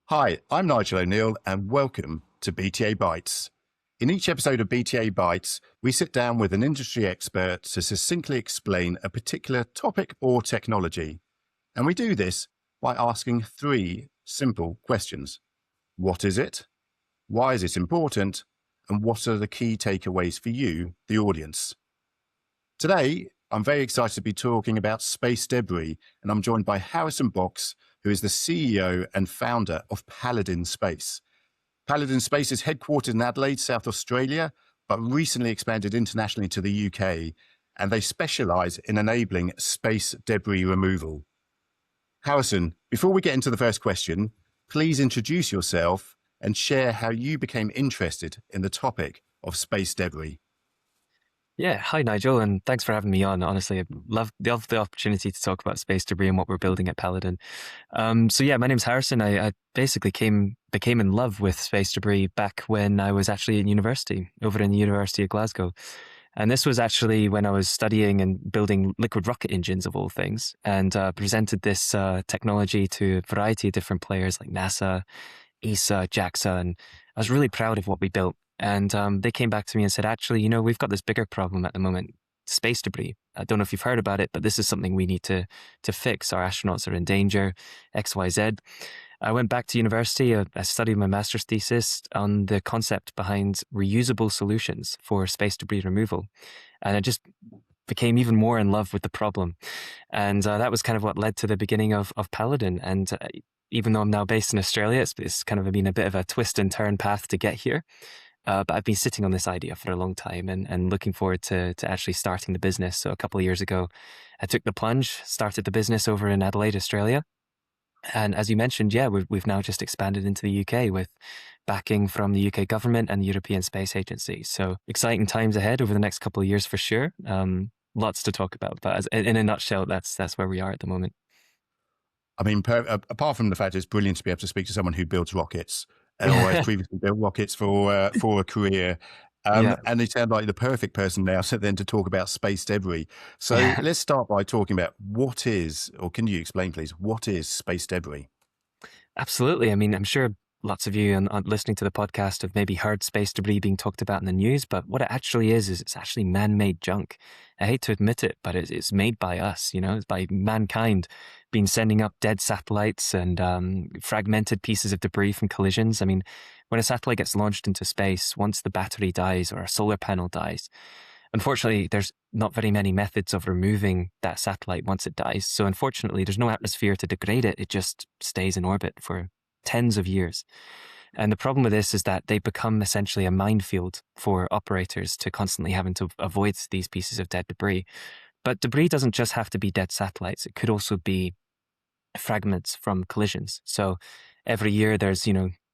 Hi, I'm Nigel O'Neill and welcome to BTA Bytes. In each episode of BTA Bytes, we sit down with an industry expert to succinctly explain a particular topic or technology. And we do this by asking three simple questions. What is it? Why is it important? And what are the key takeaways for you, the audience? Today, I'm very excited to be talking about space debris, and I'm joined by Harrison Box, who is the CEO and founder of Paladin Space. Paladin Space is headquartered in Adelaide, South Australia, but recently expanded internationally to the UK, and they specialize in enabling space debris removal. Harrison, before we get into the first question, please introduce yourself and share how you became interested in the topic of space debris. Yeah, hi Nigel, and thanks for having me on. Honestly, I love the opportunity to talk about space debris and what we're building at Paladin. My name's Harrison. I basically became in love with space debris back when I was actually in university, over in the University of Glasgow. And this was actually when I was studying and building liquid rocket engines, of all things, and presented this technology to a variety of different players like NASA, ESA, JAXA, and I was really proud of what we built. And they came back to me and said, actually, we've got this bigger problem at the moment, space debris. I don't know if you've heard about it, but this is something we need to fix. Our astronauts are in danger, X, Y, Z. I went back to university. I studied my master's thesis on the concept behind reusable solutions for space debris removal. And I just became even more in love with the problem. And that was kind of what led to the beginning of Paladin. And even though I'm now based in Australia, it's kind of been a bit of a twist and turn path to get here. But I've been sitting on this idea for a long time and looking forward to actually starting the business. So a couple of years ago, I took the plunge, started the business over in Adelaide, Australia. And as you mentioned, we've now just expanded into the UK with backing from the UK government and the European Space Agency. So exciting times ahead over the next couple of years for sure. Lots to talk about, but in a nutshell, that's where we are at the moment. I mean, apart from the fact it's brilliant to be able to speak to someone who builds rockets, or has previously built rockets for a career. And they sound like the perfect person now then to talk about space debris. So let's start by talking about what is, or can you explain, please, what is space debris? Absolutely. I mean, I'm sure lots of you on listening to the podcast have maybe heard space debris being talked about in the news, but what it actually is it's actually man-made junk. I hate to admit it, but it's made by us, it's by mankind been sending up dead satellites and fragmented pieces of debris from collisions. I mean, when a satellite gets launched into space, once the battery dies or a solar panel dies, unfortunately, there's not very many methods of removing that satellite once it dies. So unfortunately, there's no atmosphere to degrade it. It just stays in orbit for tens of years. And the problem with this is that they become essentially a minefield for operators to constantly having to avoid these pieces of dead debris. But debris doesn't just have to be dead satellites. It could also be fragments from collisions. So every year there's,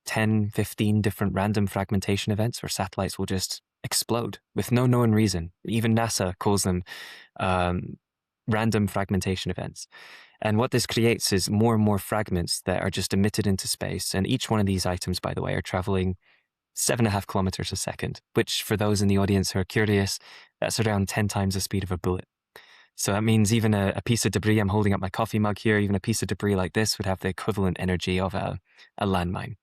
10, 15 different random fragmentation events where satellites will just explode with no known reason. Even NASA calls them random fragmentation events. And what this creates is more and more fragments that are just emitted into space. And each one of these items, by the way, are traveling 7.5 kilometers a second, which for those in the audience who are curious, that's around 10 times the speed of a bullet. So that means even a piece of debris, I'm holding up my coffee mug here, even a piece of debris like this would have the equivalent energy of a landmine.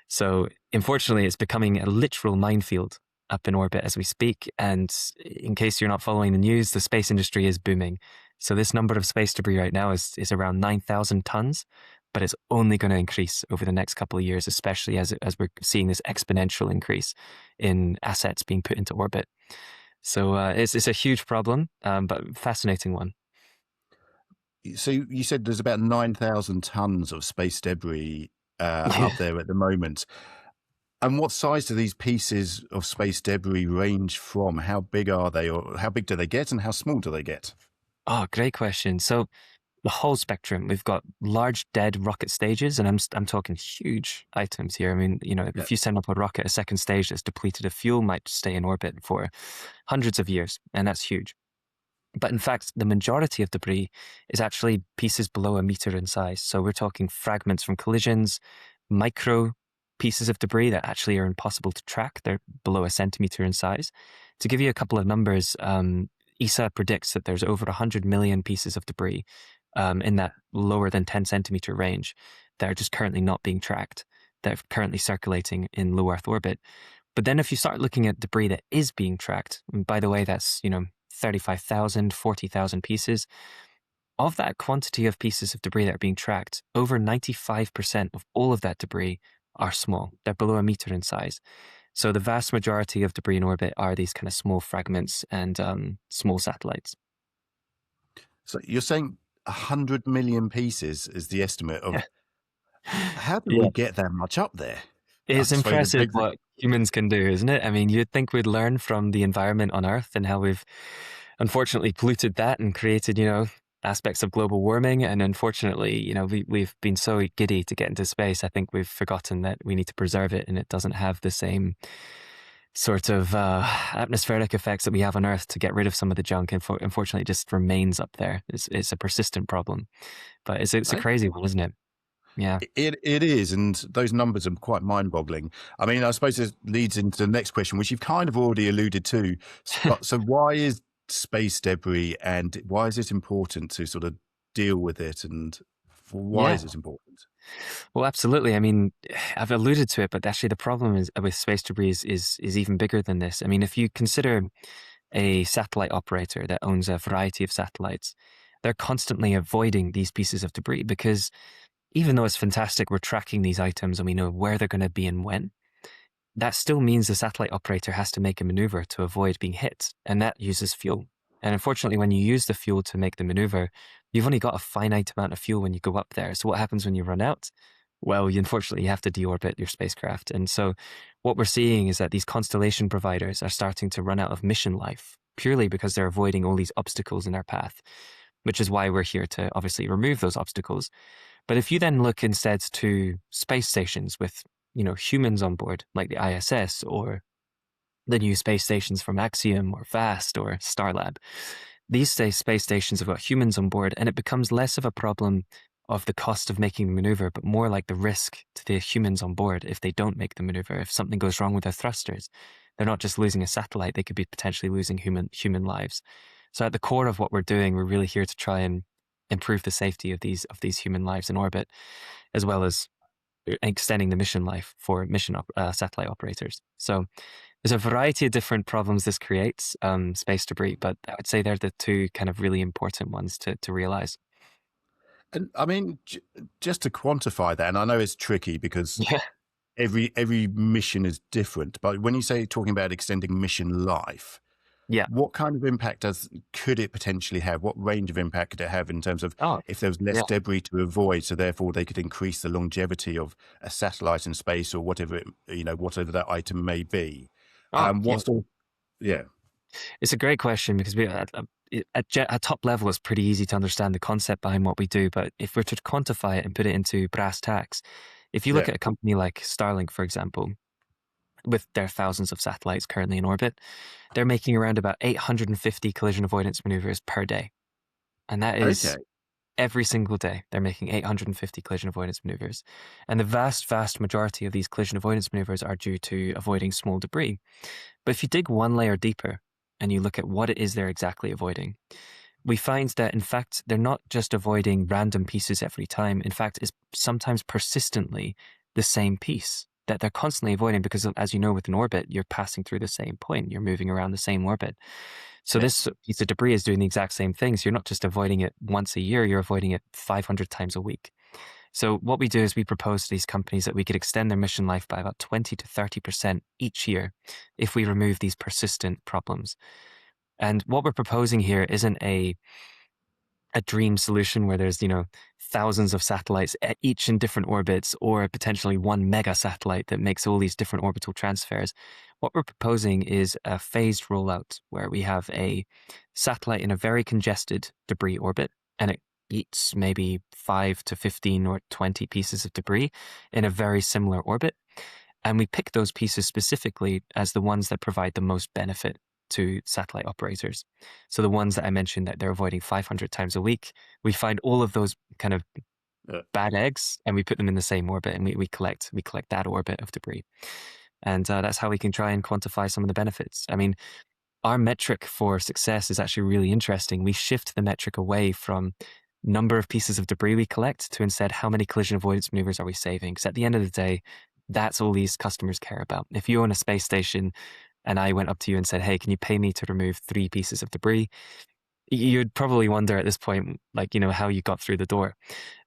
So unfortunately, it's becoming a literal minefield up in orbit as we speak. And in case you're not following the news, the space industry is booming. So this number of space debris right now is around 9,000 tons, but it's only going to increase over the next couple of years, especially as we're seeing this exponential increase in assets being put into orbit. So it's a huge problem, but fascinating one. So you said there's about 9,000 tons of space debris up there at the moment. And what size do these pieces of space debris range from? How big are they, or how big do they get, and how small do they get? Oh, great question. So the whole spectrum, we've got large dead rocket stages, and I'm talking huge items here. I mean, if you send up a rocket, a second stage that's depleted of fuel might stay in orbit for hundreds of years, and that's huge. But in fact, the majority of debris is actually pieces below a meter in size. So we're talking fragments from collisions, micro pieces of debris that actually are impossible to track. They're below a centimeter in size. To give you a couple of numbers, ESA predicts that there's over 100 million pieces of debris in that lower than 10 centimeter range. that are just currently not being tracked, that are currently circulating in low Earth orbit. But then if you start looking at debris that is being tracked, and by the way, that's, 35,000, 40,000 pieces, of that quantity of pieces of debris that are being tracked, over 95% of all of that debris are small. They're below a meter in size. So the vast majority of debris in orbit are these kind of small fragments and small satellites. So you're saying 100 million pieces is the estimate of how did Yeah. we get that much up there? I It's suppose it impressive begs what humans can do, isn't it? I mean, you'd think we'd learn from the environment on Earth and how we've unfortunately polluted that and created, aspects of global warming. And unfortunately, we've been so giddy to get into space. I think we've forgotten that we need to preserve it, and it doesn't have the same sort of atmospheric effects that we have on Earth to get rid of some of the junk. And unfortunately, it just remains up there. It's a persistent problem, but it's a I- crazy one, isn't it? Yeah. it is, and those numbers are quite mind-boggling. I mean, I suppose this leads into the next question, which you've kind of already alluded to. So why is space debris, and why is it important to sort of deal with it, and why Yeah. is it important? Well, absolutely. I mean, I've alluded to it, but actually the problem is with space debris is even bigger than this. I mean, if you consider a satellite operator that owns a variety of satellites, they're constantly avoiding these pieces of debris because even though it's fantastic, we're tracking these items and we know where they're going to be and when, that still means the satellite operator has to make a maneuver to avoid being hit, and that uses fuel. And unfortunately, when you use the fuel to make the maneuver, you've only got a finite amount of fuel when you go up there. So what happens when you run out? Well, unfortunately, you have to deorbit your spacecraft. And so what we're seeing is that these constellation providers are starting to run out of mission life purely because they're avoiding all these obstacles in our path, which is why we're here to obviously remove those obstacles. But if you then look instead to space stations with, humans on board, like the ISS or the new space stations from Axiom or VAST or Starlab, these space stations have got humans on board, and it becomes less of a problem of the cost of making the maneuver, but more like the risk to the humans on board if they don't make the maneuver. If something goes wrong with their thrusters, they're not just losing a satellite, they could be potentially losing human lives. So at the core of what we're doing, we're really here to try and improve the safety of these human lives in orbit, as well as extending the mission life for satellite operators. So there's a variety of different problems this creates, space debris, but I would say they're the two kind of really important ones to realize. And I mean, just to quantify that, and I know it's tricky because Yeah. every mission is different, but when you say talking about extending mission life, Yeah. what kind of impact could it potentially have? What range of impact could it have in terms of Oh, if there was less yeah. debris to avoid, so therefore they could increase the longevity of a satellite in space or whatever whatever that item may be? Oh, yeah. What's the yeah? It's a great question because at top level, it's pretty easy to understand the concept behind what we do. But if we're to quantify it and put it into brass tacks, if you look Yeah. at a company like Starlink, for example, with their thousands of satellites currently in orbit, they're making around about 850 collision avoidance maneuvers per day. And that Okay. is every single day. They're making 850 collision avoidance maneuvers. And the vast, vast majority of these collision avoidance maneuvers are due to avoiding small debris. But if you dig one layer deeper and you look at what it is they're exactly avoiding, we find that, in fact, they're not just avoiding random pieces every time. In fact, it's sometimes persistently the same piece that they're constantly avoiding because, as you know, with an orbit, you're passing through the same point. You're moving around the same orbit. So Yeah. this piece of debris is doing the exact same thing. So you're not just avoiding it once a year, you're avoiding it 500 times a week. So what we do is we propose to these companies that we could extend their mission life by about 20 to 30% each year if we remove these persistent problems. And what we're proposing here isn't a dream solution where there's, thousands of satellites each in different orbits, or potentially one mega satellite that makes all these different orbital transfers. What we're proposing is a phased rollout where we have a satellite in a very congested debris orbit, and it eats maybe 5 to 15 or 20 pieces of debris in a very similar orbit. And we pick those pieces specifically as the ones that provide the most benefit to satellite operators. So the ones that I mentioned that they're avoiding 500 times a week, we find all of those kind of Yeah. bad eggs and we put them in the same orbit, and we collect that orbit of debris. And that's how we can try and quantify some of the benefits. I mean, our metric for success is actually really interesting. We shift the metric away from number of pieces of debris we collect to instead how many collision avoidance maneuvers are we saving? Because at the end of the day, that's all these customers care about. If you own a space station and I went up to you and said, hey, can you pay me to remove 3 pieces of debris? You'd probably wonder at this point, like, how you got through the door.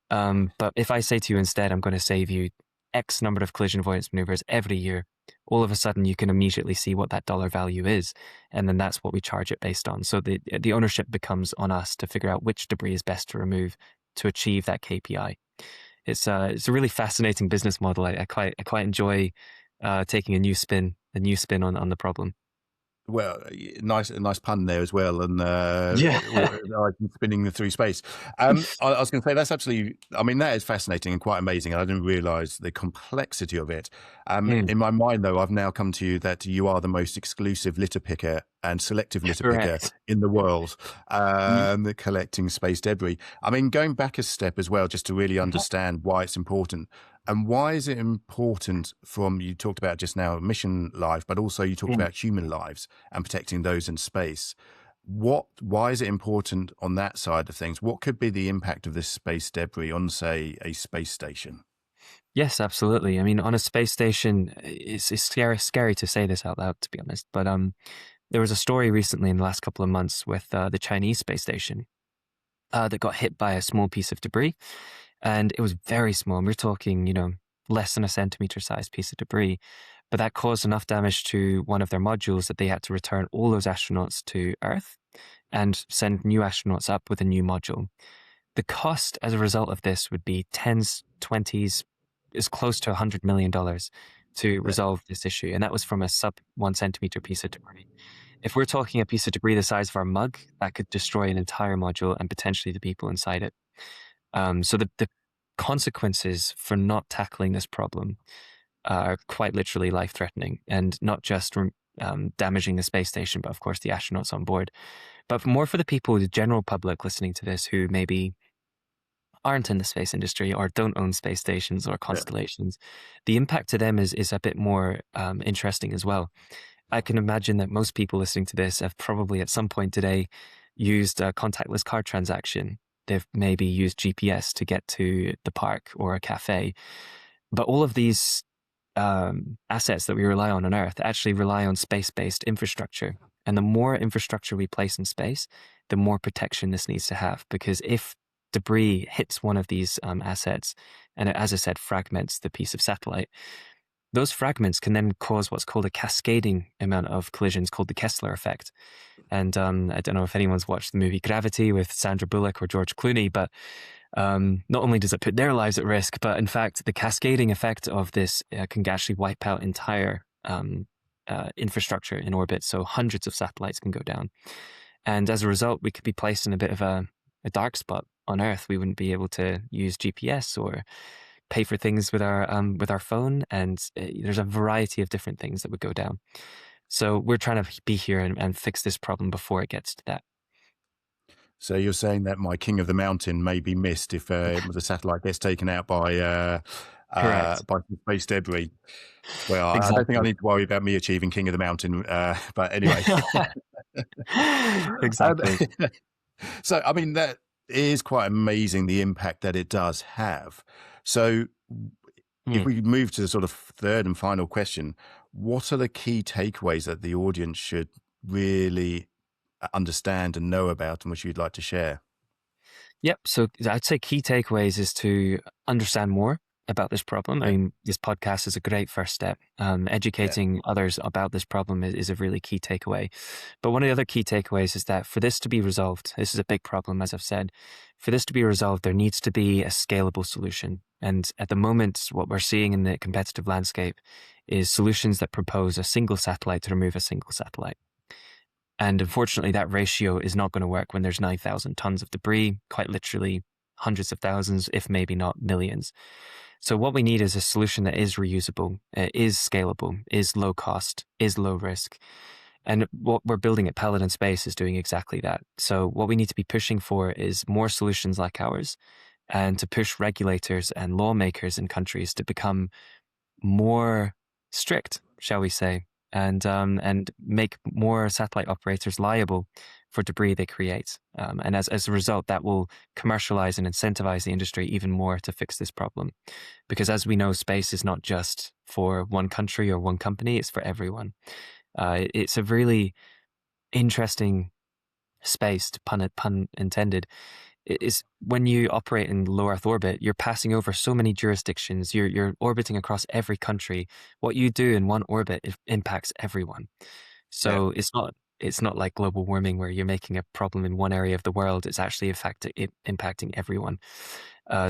But if I say to you instead, I'm going to save you X number of collision avoidance maneuvers every year, all of a sudden you can immediately see what that dollar value is. And then that's what we charge it based on. So the ownership becomes on us to figure out which debris is best to remove to achieve that KPI. It's a really fascinating business model. I quite enjoy taking a new spin on the problem. Well, nice pun there as well, and Yeah. spinning through space. I was going to say that's absolutely. I mean, that is fascinating and quite amazing. And I didn't realise the complexity of it. In my mind, though, I've now come to you that you are the most exclusive litter picker and selective litter picker Correct. in the world, collecting space debris. I mean, going back a step as well, just to really understand why it's important. And why is it important from, you talked about just now mission life, but also you talked about human lives and protecting those in space. Why is it important on that side of things? What could be the impact of this space debris on, say, a space station? Yes, absolutely. I mean, on a space station, it's scary to say this out loud, to be honest. But there was a story recently in the last couple of months with the Chinese space station that got hit by a small piece of debris. And it was very small. We're talking, less than a centimeter sized piece of debris. But that caused enough damage to one of their modules that they had to return all those astronauts to Earth and send new astronauts up with a new module. The cost as a result of this would be tens, 20s, is close to $100 million to resolve this issue. And that was from a sub 1 centimeter piece of debris. If we're talking a piece of debris the size of our mug, that could destroy an entire module and potentially the people inside it. So the consequences for not tackling this problem are quite literally life-threatening, and not just damaging the space station, but of course the astronauts on board. But more for the people, the general public listening to this who maybe aren't in the space industry or don't own space stations or constellations, the impact to them is a bit more interesting as well. I can imagine that most people listening to this have probably at some point today used a contactless card transaction. They've maybe used GPS to get to the park or a cafe. But all of these assets that we rely on Earth actually rely on space-based infrastructure. And the more infrastructure we place in space, the more protection this needs to have. Because if debris hits one of these assets, and it, as I said, fragments the piece of satellite, those fragments can then cause what's called a cascading amount of collisions called the Kessler effect. And I don't know if anyone's watched the movie Gravity with Sandra Bullock or George Clooney, but not only does it put their lives at risk, but in fact, the cascading effect of this can actually wipe out entire infrastructure in orbit. So hundreds of satellites can go down. And as a result, we could be placed in a bit of a dark spot on Earth. We wouldn't be able to use GPS or pay for things with our phone, and there's a variety of different things that would go down. So we're trying to be here and fix this problem before it gets to that. So you're saying that my king of the mountain may be missed if the satellite gets taken out by space debris. Well, Exactly. I don't think I need to worry about me achieving king of the mountain, but anyway. Exactly. So, I mean, that is quite amazing, the impact that it does have. So if we move to the sort of third and final question, what are the key takeaways that the audience should really understand and know about, and which you'd like to share? Yep. So I'd say key takeaways is to understand more about this problem. I mean, this podcast is a great first step. Educating others about this problem is a really key takeaway. But one of the other key takeaways is that for this to be resolved, this is a big problem, as I've said, for this to be resolved, there needs to be a scalable solution. And at the moment, what we're seeing in the competitive landscape is solutions that propose a single satellite to remove a single satellite. And unfortunately, that ratio is not going to work when there's 9,000 tons of debris, quite literally hundreds of thousands, if maybe not millions. So what we need is a solution that is reusable, is scalable, is low cost, is low risk. And what we're building at Paladin Space is doing exactly that. So what we need to be pushing for is more solutions like ours, and to push regulators and lawmakers in countries to become more strict, shall we say, and make more satellite operators liable for debris they create. And as a result, that will commercialize and incentivize the industry even more to fix this problem. Because as we know, space is not just for one country or one company, it's for everyone. It's a really interesting space, pun intended. Is when you operate in low Earth orbit, you're passing over so many jurisdictions. You're orbiting across every country. What you do in one orbit, it impacts everyone. Yeah. So it's not like global warming where you're making a problem in one area of the world. It's actually impacting everyone.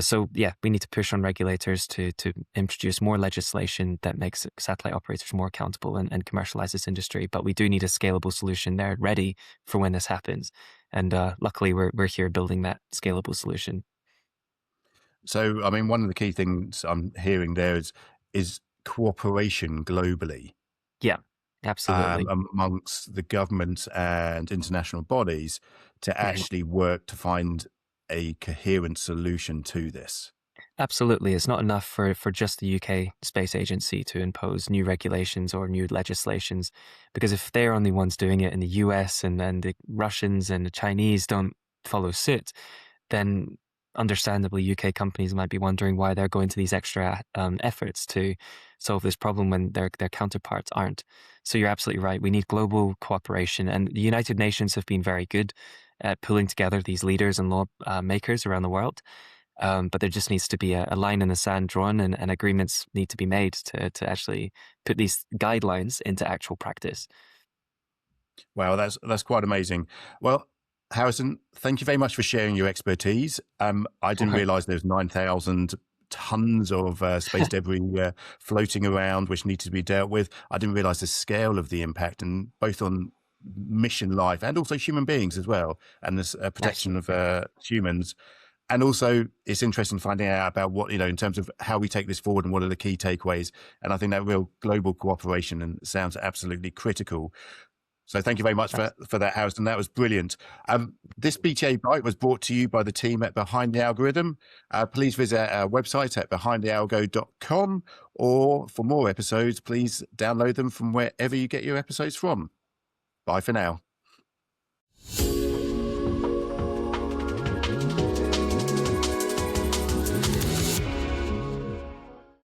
So yeah, we need to push on regulators to introduce more legislation that makes satellite operators more accountable and commercialize this industry. But we do need a scalable solution there ready for when this happens. And luckily, we're here building that scalable solution. So, I mean, one of the key things I'm hearing there is cooperation globally Yeah, absolutely. amongst the government and international bodies to Mhm. actually work to find a coherent solution to this. Absolutely. It's not enough for just the UK Space Agency to impose new regulations or new legislations, because if they're only ones doing it and the US and then the Russians and the Chinese don't follow suit, then understandably UK companies might be wondering why they're going to these extra efforts to solve this problem when their counterparts aren't. So you're absolutely right. We need global cooperation, and the United Nations have been very good at pulling together these leaders and law makers around the world. But there just needs to be a line in the sand drawn, and agreements need to be made to actually put these guidelines into actual practice. Wow, that's quite amazing. Well, Harrison, thank you very much for sharing your expertise. I didn't Right. realize there's 9,000 tons of space debris floating around, which need to be dealt with. I didn't realize the scale of the impact, and both on mission life and also human beings as well, and this protection of Absolutely. humans. And also, it's interesting finding out about what, in terms of how we take this forward and what are the key takeaways. And I think that real global cooperation and sounds absolutely critical. So thank you very much for that, Harrison. That was brilliant. This BTA Byte was brought to you by the team at Behind the Algorithm. Please visit our website at behindthealgo.com, or for more episodes, please download them from wherever you get your episodes from. Bye for now.